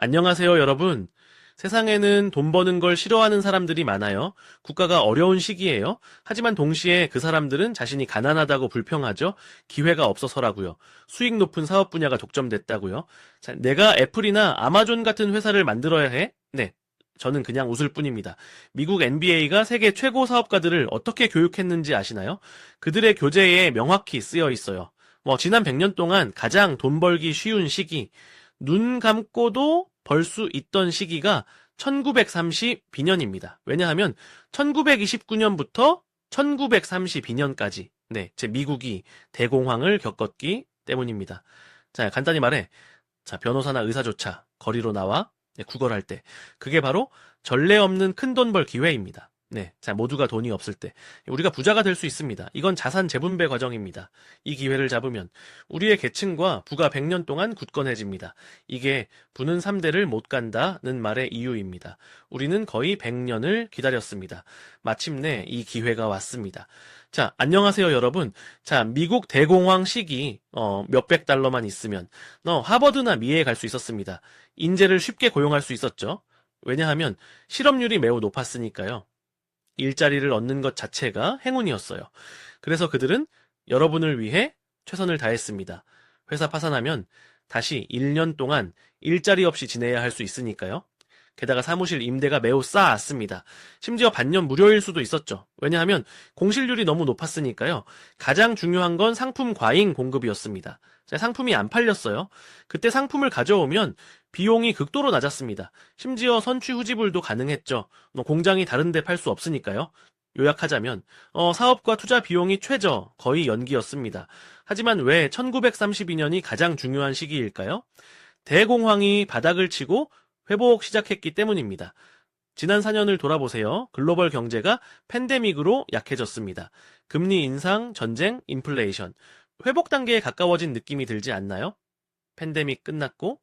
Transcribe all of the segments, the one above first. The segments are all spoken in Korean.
안녕하세요, 여러분. 세상에는 돈 버는 걸 싫어하는 사람들이 많아요. 국가가 어려운 시기예요. 하지만 동시에 그 사람들은 자신이 가난하다고 불평하죠. 기회가 없어서라고요. 수익 높은 사업 분야가 독점됐다고요. 자, 내가 애플이나 아마존 같은 회사를 만들어야 해? 네. 저는 그냥 웃을 뿐입니다. 미국 NBA가 세계 최고 사업가들을 어떻게 교육했는지 아시나요? 그들의 교재에 명확히 쓰여 있어요. 지난 100년 동안 가장 돈 벌기 쉬운 시기, 눈 감고도 벌 수 있던 시기가 1932년입니다. 왜냐하면 1929년부터 1932년까지 제 미국이 대공황을 겪었기 때문입니다. 자, 간단히 말해. 자, 변호사나 의사조차 거리로 나와 구걸할 때 그게 바로 전례 없는 큰 돈 벌 기회입니다. 네, 자, 모두가 돈이 없을 때 우리가 부자가 될 수 있습니다. 이건 자산 재분배 과정입니다. 이 기회를 잡으면 우리의 계층과 부가 100년 동안 굳건해집니다. 이게 부는 3대를 못 간다는 말의 이유입니다. 우리는 거의 100년을 기다렸습니다. 마침내 이 기회가 왔습니다. 자, 안녕하세요, 여러분. 자, 미국 대공황 시기 몇백 달러만 있으면 하버드나 미에에 갈 수 있었습니다. 인재를 쉽게 고용할 수 있었죠. 왜냐하면 실업률이 매우 높았으니까요. 일자리를 얻는 것 자체가 행운이었어요. 그래서 그들은 여러분을 위해 최선을 다했습니다. 회사 파산하면 다시 1년 동안 일자리 없이 지내야 할 수 있으니까요. 게다가 사무실 임대가 매우 싸았습니다. 심지어 반년 무료일 수도 있었죠. 왜냐하면 공실률이 너무 높았으니까요. 가장 중요한 건 상품 과잉 공급이었습니다. 상품이 안 팔렸어요. 그때 상품을 가져오면 비용이 극도로 낮았습니다. 심지어 선취 후지불도 가능했죠. 공장이 다른 데 팔 수 없으니까요. 요약하자면 사업과 투자 비용이 최저, 거의 연기였습니다. 하지만 왜 1932년이 가장 중요한 시기일까요? 대공황이 바닥을 치고 회복 시작했기 때문입니다. 지난 4년을 돌아보세요. 글로벌 경제가 팬데믹으로 약해졌습니다. 금리 인상, 전쟁, 인플레이션. 회복 단계에 가까워진 느낌이 들지 않나요? 팬데믹 끝났고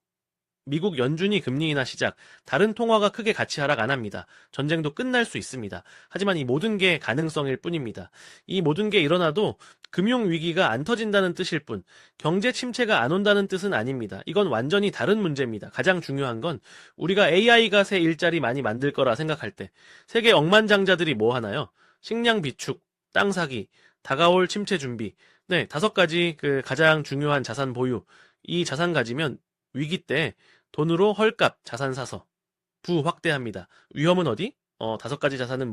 미국 연준이 금리 인하 시작, 다른 통화가 크게 같이 하락 안 합니다. 전쟁도 끝날 수 있습니다. 하지만 이 모든 게 가능성일 뿐입니다. 이 모든 게 일어나도 금융위기가 안 터진다는 뜻일 뿐, 경제 침체가 안 온다는 뜻은 아닙니다. 이건 완전히 다른 문제입니다. 가장 중요한 건 우리가 AI가 새 일자리 많이 만들 거라 생각할 때 세계 억만장자들이 뭐 하나요? 식량 비축, 땅 사기, 다가올 침체 준비. 네, 5가지 그 가장 중요한 자산 보유. 이 자산 가지면 위기 때 돈으로 헐값 자산 사서 부 확대합니다. 위험은 어디? 5가지 자산은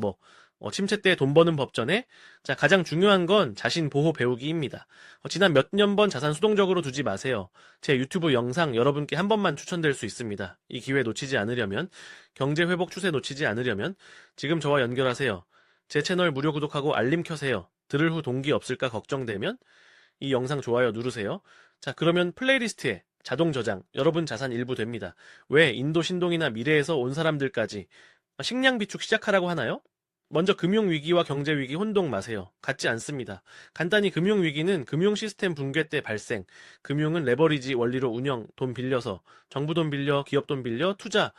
침체 때 돈 버는 법전에 자, 가장 중요한 건 자신 보호 배우기입니다. 지난 몇 년 번 자산 수동적으로 두지 마세요. 제 유튜브 영상 여러분께 한 번만 추천될 수 있습니다. 이 기회 놓치지 않으려면, 경제 회복 추세 놓치지 않으려면 지금 저와 연결하세요. 제 채널 무료 구독하고 알림 켜세요. 들을 후 동기 없을까 걱정되면 이 영상 좋아요 누르세요. 자, 그러면 플레이리스트에 자동 저장, 여러분 자산 일부 됩니다. 왜 인도 신동이나 미래에서 온 사람들까지 식량 비축 시작하라고 하나요? 먼저 금융위기와 경제위기 혼동 마세요. 같지 않습니다. 간단히 금융위기는 금융 시스템 붕괴 때 발생, 금융은 레버리지 원리로 운영, 돈 빌려서, 정부 돈 빌려, 기업 돈 빌려, 투자,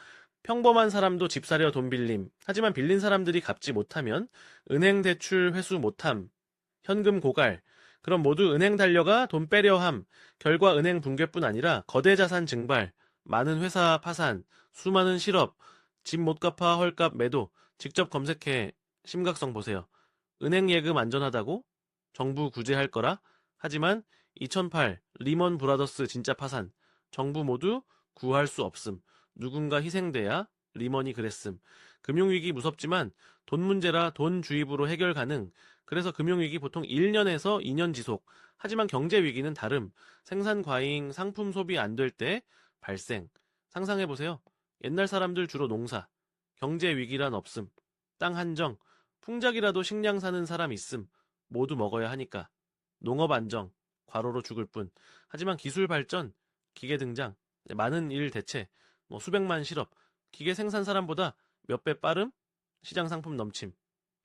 평범한 사람도 집 사려 돈 빌림. 하지만 빌린 사람들이 갚지 못하면 은행 대출 회수 못함, 현금 고갈, 그럼 모두 은행 달려가 돈 빼려 함, 결과 은행 붕괴뿐 아니라 거대 자산 증발, 많은 회사 파산, 수많은 실업, 집 못 갚아 헐값 매도. 직접 검색해 심각성 보세요. 은행 예금 안전하다고? 정부 구제할 거라? 하지만 2008 리먼 브라더스 진짜 파산. 정부 모두 구할 수 없음. 누군가 희생돼야 리먼이 그랬음. 금융위기 무섭지만 돈 문제라 돈 주입으로 해결 가능. 그래서 금융위기 보통 1년에서 2년 지속. 하지만 경제위기는 다름. 생산 과잉, 상품 소비 안 될 때 발생. 상상해보세요. 옛날 사람들 주로 농사. 경제위기란 없음. 땅 한정. 풍작이라도 식량 사는 사람 있음. 모두 먹어야 하니까. 농업 안정. 과로로 죽을 뿐. 하지만 기술 발전, 기계 등장, 많은 일 대체, 수백만 실업. 기계 생산 사람보다 몇 배 빠름? 시장 상품 넘침.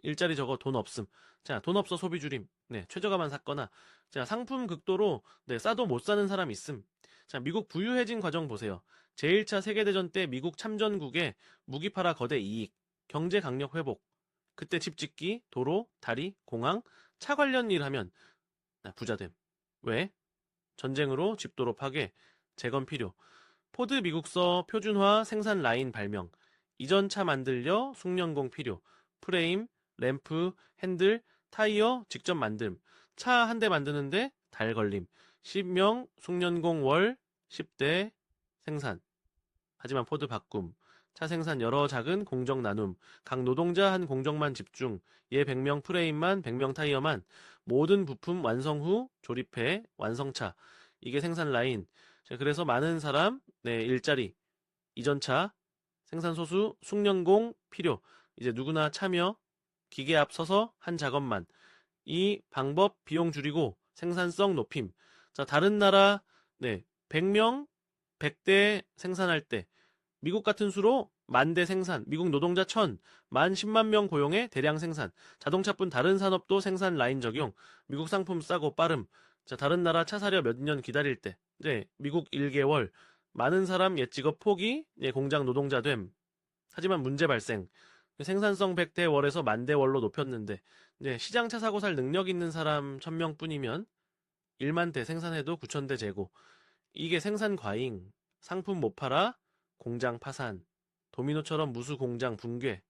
일자리 적어 돈 없음. 자, 돈 없어 소비 줄임. 네, 최저가만 샀거나. 자, 상품 극도로 싸도 못 사는 사람 있음. 자, 미국 부유해진 과정 보세요. 제1차 세계대전 때 미국 참전국에 무기 팔아 거대 이익, 경제 강력 회복. 그때 집 짓기, 도로, 다리, 공항, 차 관련 일 하면 부자됨. 왜? 전쟁으로 집도로 파괴, 재건 필요. 포드 미국서 표준화 생산 라인 발명. 이전 차 만들려 숙련공 필요. 프레임, 램프, 핸들, 타이어 직접 만듦. 차 한 대 만드는데 달 걸림. 10명 숙련공 월 10대 생산. 하지만 포드 바꿈. 차 생산 여러 작은 공정 나눔. 각 노동자 한 공정만 집중. 얘 100명 프레임만 100명 타이어만. 모든 부품 완성 후 조립해 완성차. 이게 생산 라인. 자, 그래서 많은 사람 일자리. 이전차 생산 소수 숙련공 필요. 이제 누구나 참여. 기계 앞서서 한 작업만. 이 방법 비용 줄이고 생산성 높임. 자, 다른 나라 100명 100대 생산할 때 미국 같은 수로 10,000대 생산, 미국 노동자 1,000, 만 10만 명 고용의 대량 생산, 자동차뿐 다른 산업도 생산 라인 적용, 미국 상품 싸고 빠름. 자, 다른 나라 차 사려 몇 년 기다릴 때, 미국 1개월, 많은 사람 옛 직업 포기, 공장 노동자 됨. 하지만 문제 발생. 생산성 100대 월에서 10,000대 월로 높였는데, 시장차 사고 살 능력 있는 사람 1,000명 뿐이면 1만 대 생산해도 9,000대 재고. 이게 생산 과잉, 상품 못 팔아, 공장 파산, 도미노처럼 무수 공장 붕괴,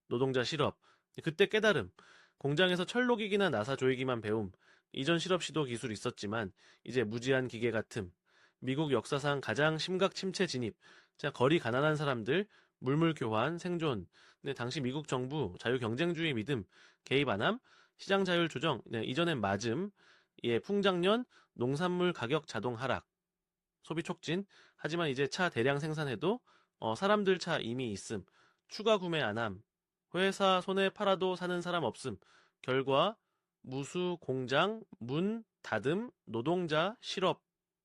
노동자 실업. 그때 깨달음. 공장에서 철로기기나 나사 조이기만 배움. 이전 실업 시도 기술 있었지만 이제 무지한 기계 같음. 미국 역사상 가장 심각 침체 진입. 자, 거리 가난한 사람들, 물물 교환, 생존. 당시 미국 정부 자유 경쟁주의 믿음, 개입 안함, 시장 자율 조정. 이전엔 맞음. 풍작년 농산물 가격 자동 하락. 소비 촉진. 하지만 이제 차 대량 생산해도 사람들 차 이미 있음. 추가 구매 안함. 회사 손에 팔아도 사는 사람 없음. 결과 무수 공장 문 닫음. 노동자 실업.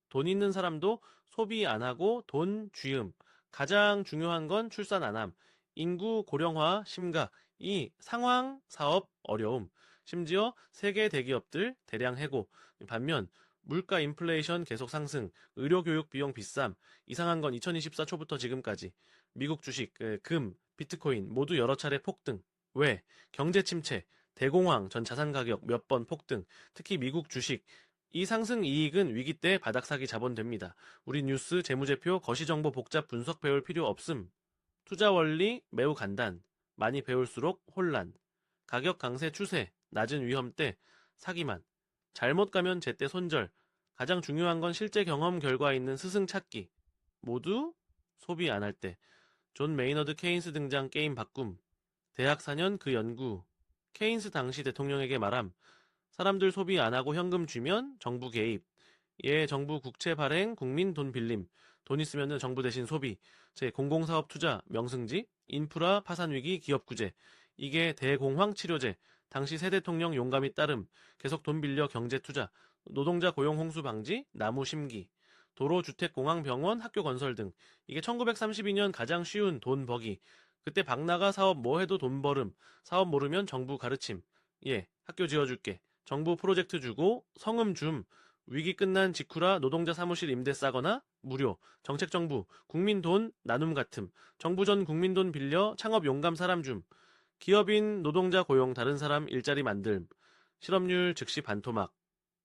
돈 있는 사람도 소비 안 하고 돈 쥐음. 가장 중요한 건 출산 안함. 인구 고령화 심각. 이 상황 사업 어려움. 심지어 세계 대기업들 대량 해고. 반면 물가 인플레이션 계속 상승, 의료교육 비용 비쌈. 이상한 건 2024 초부터 지금까지 미국 주식, 금, 비트코인 모두 여러 차례 폭등. 왜? 경제 침체, 대공황 전 자산 가격 몇 번 폭등. 특히 미국 주식. 이 상승 이익은 위기 때 바닥 사기 자본됩니다. 우리 뉴스, 재무제표, 거시정보 복잡 분석 배울 필요 없음. 투자 원리 매우 간단. 많이 배울수록 혼란. 가격 강세 추세, 낮은 위험대, 사기만. 잘못 가면 제때 손절. 가장 중요한 건 실제 경험 결과 있는 스승 찾기. 모두 소비 안 할 때. 존 메이너드 케인스 등장 게임 바꿈. 대학 4년 그 연구. 케인스 당시 대통령에게 말함. 사람들 소비 안 하고 현금 쥐면 정부 개입. 정부 국채 발행, 국민 돈 빌림. 돈 있으면 정부 대신 소비. 공공사업 투자, 명승지, 인프라 파산 위기, 기업 구제. 이게 대공황 치료제. 당시 새 대통령 용감히 따름. 계속 돈 빌려 경제 투자. 노동자 고용 홍수 방지, 나무 심기. 도로, 주택, 공항, 병원, 학교 건설 등. 이게 1932년 가장 쉬운 돈 버기. 그때 박나가 사업 뭐 해도 돈 벌음. 사업 모르면 정부 가르침. 학교 지어줄게. 정부 프로젝트 주고 성음 줌. 위기 끝난 직후라 노동자 사무실 임대 싸거나 무료. 정책 정부, 국민 돈 나눔 같음. 정부 전 국민 돈 빌려 창업 용감 사람 줌. 기업인 노동자 고용 다른 사람 일자리 만듦. 실업률 즉시 반토막.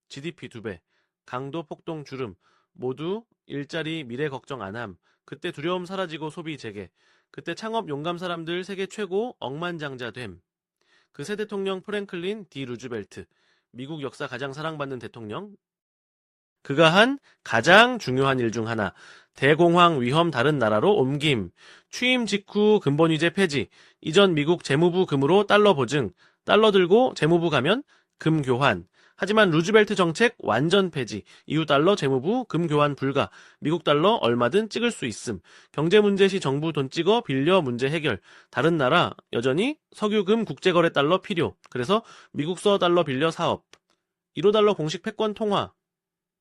GDP 2배. 강도 폭동 주름. 모두 일자리 미래 걱정 안함. 그때 두려움 사라지고 소비 재개. 그때 창업 용감 사람들 세계 최고 억만장자 됨. 그 새 대통령 프랭클린 D 루즈벨트. 미국 역사 가장 사랑받는 대통령. 그가 한 가장 중요한 일 중 하나. 대공황 위험 다른 나라로 옮김. 취임 직후 근본위제 폐지. 이전 미국 재무부 금으로 달러 보증. 달러 들고 재무부 가면 금 교환. 하지만 루즈벨트 정책 완전 폐지. EU 달러 재무부 금 교환 불가. 미국 달러 얼마든 찍을 수 있음. 경제 문제 시 정부 돈 찍어 빌려 문제 해결. 다른 나라 여전히 석유금 국제거래 달러 필요. 그래서 미국서 달러 빌려 사업. 1호 달러 공식 패권 통화.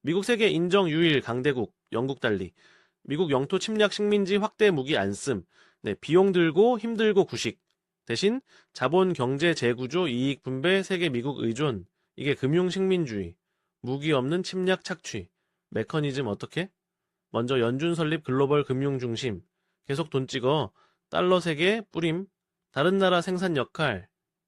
미국 세계 인정 유일 강대국. 영국 달리. 미국 영토 침략 식민지 확대 무기 안 씀. 비용 들고 힘들고 구식. 대신 자본 경제 재구조 이익 분배 세계 미국 의존. 이게 금융식민주의. 무기 없는 침략 착취. 메커니즘 어떻게? 먼저 연준 설립 글로벌 금융 중심. 계속 돈 찍어. 달러 세계 뿌림. 다른 나라 생산 역할.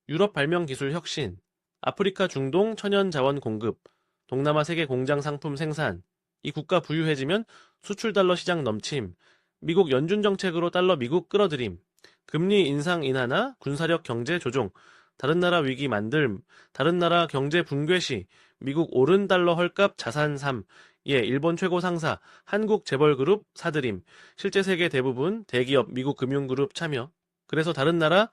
유럽 발명 기술 혁신. 아프리카 중동 천연 자원 공급. 동남아 세계 공장 상품 생산. 이 국가 부유해지면 수출 달러 시장 넘침, 미국 연준 정책으로 달러 미국 끌어들임, 금리 인상 인하나 군사력 경제 조종, 다른 나라 위기 만듦, 다른 나라 경제 붕괴 시 미국 오른 달러 헐값 자산 3, 일본 최고 상사, 한국 재벌그룹 사들임, 실제 세계 대부분 대기업 미국 금융그룹 참여. 그래서 다른 나라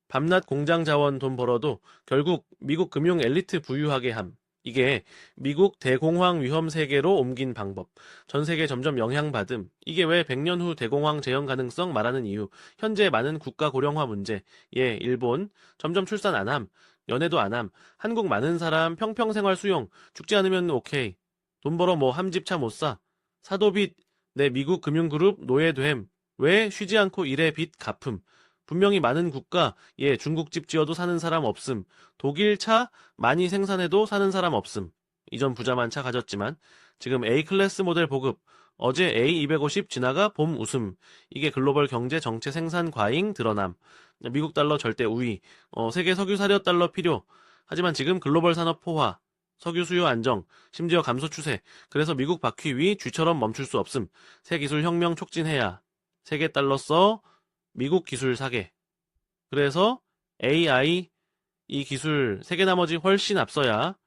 밤낮 공장 자원 돈 벌어도 결국 미국 금융 엘리트 부유하게 함. 이게 미국 대공황 위험 세계로 옮긴 방법. 전 세계 점점 영향받음. 이게 왜 100년 후 대공황 재현 가능성 말하는 이유. 현재 많은 국가 고령화 문제. 일본 점점 출산 안 함. 연애도 안 함. 한국 많은 사람 평평생활 수용. 죽지 않으면 오케이. 돈 벌어 뭐 함집차 못 사. 사도빚 내 미국 금융그룹 노예됨. 왜 쉬지 않고 일해 빚 갚음. 분명히 많은 국가, 중국집 지어도 사는 사람 없음. 독일 차 많이 생산해도 사는 사람 없음. 이전 부자만 차 가졌지만 지금 A클래스 모델 보급. 어제 A250 지나가 봄 웃음. 이게 글로벌 경제 정체 생산 과잉 드러남. 미국 달러 절대 우위. 세계 석유 사료 달러 필요. 하지만 지금 글로벌 산업 포화. 석유 수요 안정, 심지어 감소 추세. 그래서 미국 바퀴 위 쥐처럼 멈출 수 없음. 새 기술 혁명 촉진해야. 세계 달러 써 미국 기술 사계. 그래서 AI 이 기술 세계 나머지 훨씬 앞서야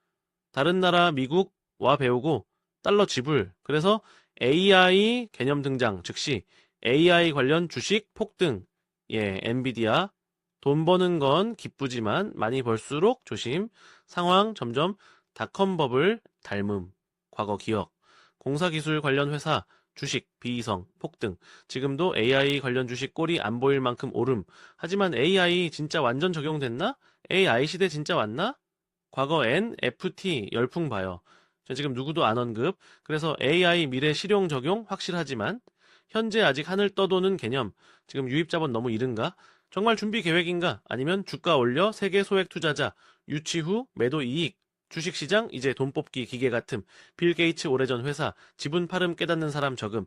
다른 나라 미국와 배우고 달러 지불. 그래서 AI 개념 등장. 즉시 AI 관련 주식 폭등. 엔비디아. 돈 버는 건 기쁘지만 많이 벌수록 조심. 상황 점점 닷컴 버블 닮음. 과거 기억. 공사기술 관련 회사 주식, 비이성, 폭등. 지금도 AI 관련 주식 꼴이 안 보일 만큼 오름. 하지만 AI 진짜 완전 적용됐나? AI 시대 진짜 왔나? 과거 NFT 열풍 봐요. 지금 누구도 안 언급. 그래서 AI 미래 실용 적용 확실하지만 현재 아직 하늘 떠도는 개념. 지금 유입자본 너무 이른가? 정말 준비 계획인가? 아니면 주가 올려 세계 소액 투자자 유치 후 매도 이익. 주식시장 이제 돈 뽑기 기계 같음. 빌 게이츠 오래전 회사 지분 팔음 깨닫는 사람 적음.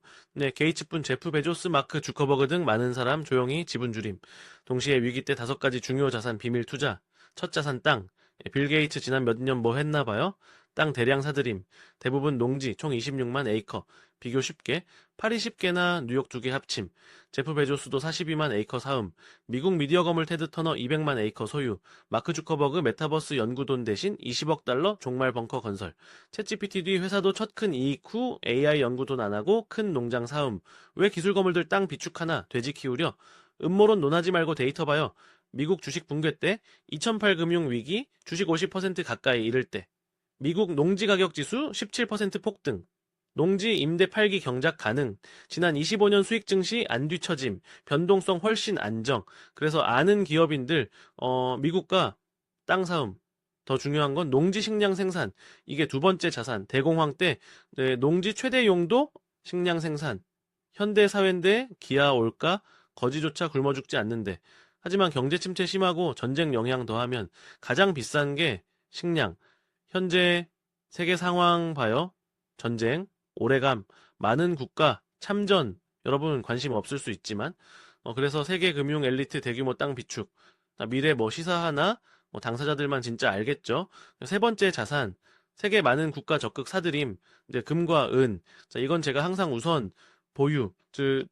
게이츠뿐 제프 베조스 마크 주커버그 등 많은 사람 조용히 지분 줄임. 동시에 위기 때 5가지 중요 자산 비밀 투자. 첫 자산 땅. 빌 게이츠 지난 몇 년 뭐 했나 봐요. 땅 대량 사들임. 대부분 농지 총 26만 에이커. 비교 쉽게 파리 10개나 뉴욕 2개 합침. 제프 베조스도 42만 에이커 사음. 미국 미디어 거물 테드 터너 200만 에이커 소유. 마크 주커버그 메타버스 연구돈 대신 20억 달러 종말 벙커 건설. 챗GPT 뒤 회사도 첫 큰 이익 후 AI 연구돈 안 하고 큰 농장 사음. 왜 기술 거물들 땅 비축하나 돼지 키우려? 음모론 논하지 말고 데이터 봐요. 미국 주식 붕괴 때 2008 금융 위기 주식 50% 가까이 이를 때 미국 농지 가격 지수 17% 폭등. 농지 임대 팔기 경작 가능. 지난 25년 수익 증시 안 뒤처짐. 변동성 훨씬 안정. 그래서 아는 기업인들 미국과 땅 사움. 더 중요한 건 농지 식량 생산. 이게 두 번째 자산. 대공황 때 농지 최대 용도 식량 생산. 현대 사회인데 기아 올까? 거지조차 굶어 죽지 않는데. 하지만 경제 침체 심하고 전쟁 영향 더하면 가장 비싼 게 식량. 현재 세계 상황 봐요. 전쟁, 오래감, 많은 국가, 참전, 여러분 관심 없을 수 있지만, 그래서 세계 금융 엘리트 대규모 땅 비축, 미래 뭐 시사하나, 당사자들만 진짜 알겠죠. 세 번째 자산, 세계 많은 국가 적극 사들임, 이제 금과 은, 자, 이건 제가 항상 우선 보유,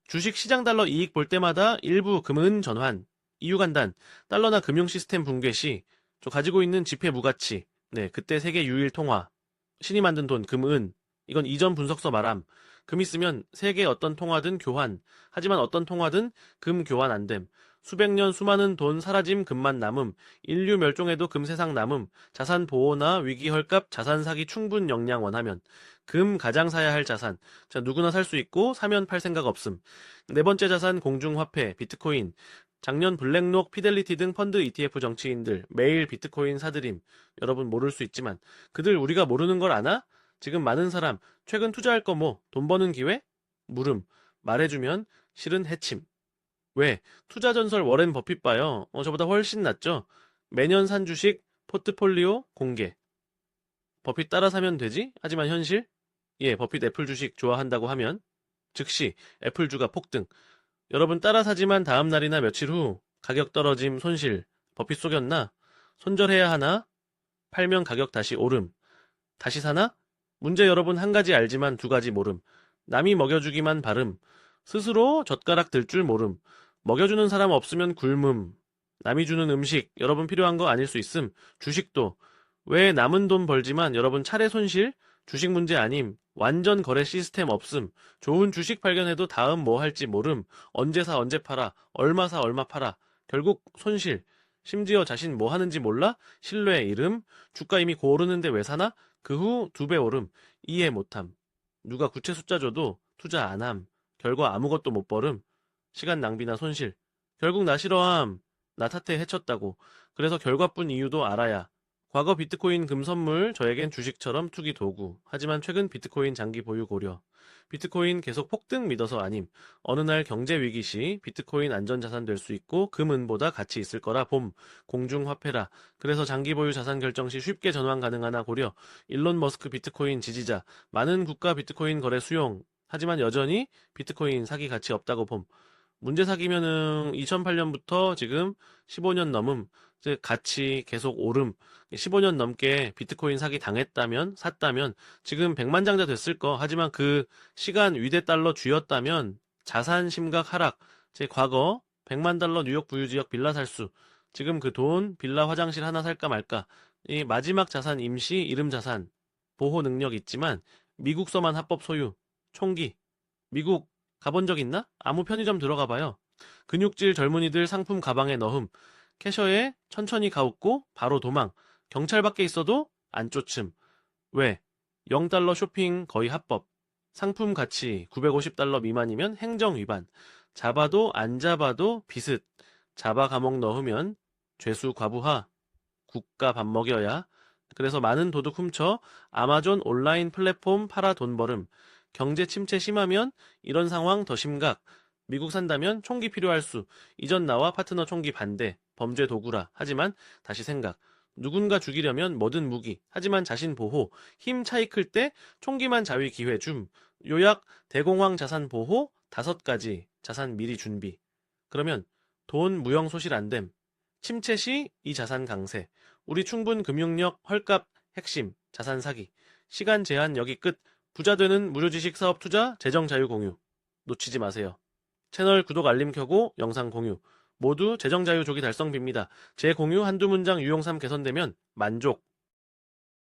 주식 시장 달러 이익 볼 때마다 일부 금은 전환, 이유 간단, 달러나 금융 시스템 붕괴 시, 저 가지고 있는 지폐 무가치, 그때 세계 유일 통화, 신이 만든 돈, 금, 은, 이건 이전 분석서 말함. 금 있으면 세계 어떤 통화든 교환. 하지만 어떤 통화든 금 교환 안 됨. 수백 년 수많은 돈 사라짐 금만 남음. 인류 멸종해도 금 세상 남음. 자산 보호나 위기 헐값 자산 사기 충분 역량 원하면. 금 가장 사야 할 자산. 자, 누구나 살 수 있고 사면 팔 생각 없음. 네 번째 자산 공중화폐, 비트코인. 작년 블랙록, 피델리티 등 펀드 ETF 정치인들 매일 비트코인 사들임. 여러분 모를 수 있지만 그들 우리가 모르는 걸 아나? 지금 많은 사람 최근 투자할 거 뭐 돈 버는 기회? 물음. 말해주면 실은 해침. 왜? 투자 전설 워렌 버핏 봐요. 저보다 훨씬 낫죠. 매년 산 주식 포트폴리오 공개. 버핏 따라 사면 되지? 하지만 현실? 버핏 애플 주식 좋아한다고 하면 즉시 애플주가 폭등. 여러분 따라 사지만 다음 날이나 며칠 후 가격 떨어짐 손실. 버핏 속였나? 손절해야 하나? 팔면 가격 다시 오름. 다시 사나? 문제 여러분 한 가지 알지만 두 가지 모름. 남이 먹여주기만 바름. 스스로 젓가락 들 줄 모름. 먹여주는 사람 없으면 굶음. 남이 주는 음식 여러분 필요한 거 아닐 수 있음. 주식도. 왜 남은 돈 벌지만 여러분 차례 손실? 주식 문제 아님. 완전 거래 시스템 없음. 좋은 주식 발견해도 다음 뭐 할지 모름. 언제 사 언제 팔아. 얼마 사 얼마 팔아. 결국 손실. 심지어 자신 뭐 하는지 몰라? 신뢰 잃음. 주가 이미 고오르는데 왜 사나? 그 후 2배 오름. 이해 못함. 누가 구체 숫자 줘도 투자 안 함. 결과 아무것도 못 벌음. 시간 낭비나 손실. 결국 나 싫어함. 나 탓해 해쳤다고. 그래서 결과뿐 이유도 알아야. 과거 비트코인 금 선물 저에겐 주식처럼 투기 도구. 하지만 최근 비트코인 장기 보유 고려. 비트코인 계속 폭등 믿어서 아님. 어느 날 경제 위기 시 비트코인 안전자산 될 수 있고 금은보다 가치 있을 거라 봄. 공중화폐라. 그래서 장기 보유 자산 결정 시 쉽게 전환 가능하나 고려. 일론 머스크 비트코인 지지자. 많은 국가 비트코인 거래 수용. 하지만 여전히 비트코인 사기 가치 없다고 봄. 문제 사기면은 2008년부터 지금 15년 넘음. 즉 가치 계속 오름. 15년 넘게 비트코인 사기 당했다면 샀다면 지금 100만 장자 됐을 거. 하지만 그 시간 위대 달러 쥐었다면 자산 심각 하락. 제 과거 100만 달러 뉴욕 부유 지역 빌라 살 수. 지금 그 돈 빌라 화장실 하나 살까 말까. 이 마지막 자산 임시 이름 자산. 보호 능력 있지만 미국서만 합법 소유. 총기. 미국 가본 적 있나? 아무 편의점 들어가 봐요. 근육질 젊은이들 상품 가방에 넣음. 캐셔에 천천히 가웃고 바로 도망. 경찰 밖에 있어도 안 쫓음. 왜? 0달러 쇼핑 거의 합법. 상품 가치 950달러 미만이면 행정 위반. 잡아도 안 잡아도 비슷. 잡아 감옥 넣으면 죄수 과부하. 국가 밥 먹여야. 그래서 많은 도둑 훔쳐 아마존 온라인 플랫폼 팔아 돈 벌음. 경제 침체 심하면 이런 상황 더 심각. 미국 산다면 총기 필요할 수. 이전 나와 파트너 총기 반대. 범죄 도구라. 하지만 다시 생각. 누군가 죽이려면 뭐든 무기. 하지만 자신 보호. 힘 차이 클 때 총기만 자위 기회 줌. 요약 대공황 자산 보호 5가지. 자산 미리 준비. 그러면 돈 무형 소실 안 됨. 침체 시 이 자산 강세. 우리 충분 금융력 헐값 핵심. 자산 사기. 시간 제한 여기 끝. 부자 되는 무료 지식 사업 투자 재정 자유 공유. 놓치지 마세요. 채널 구독 알림 켜고 영상 공유. 모두 재정 자유 조기 달성 빕니다. 제 공유 한두 문장 유용삼 개선되면 만족.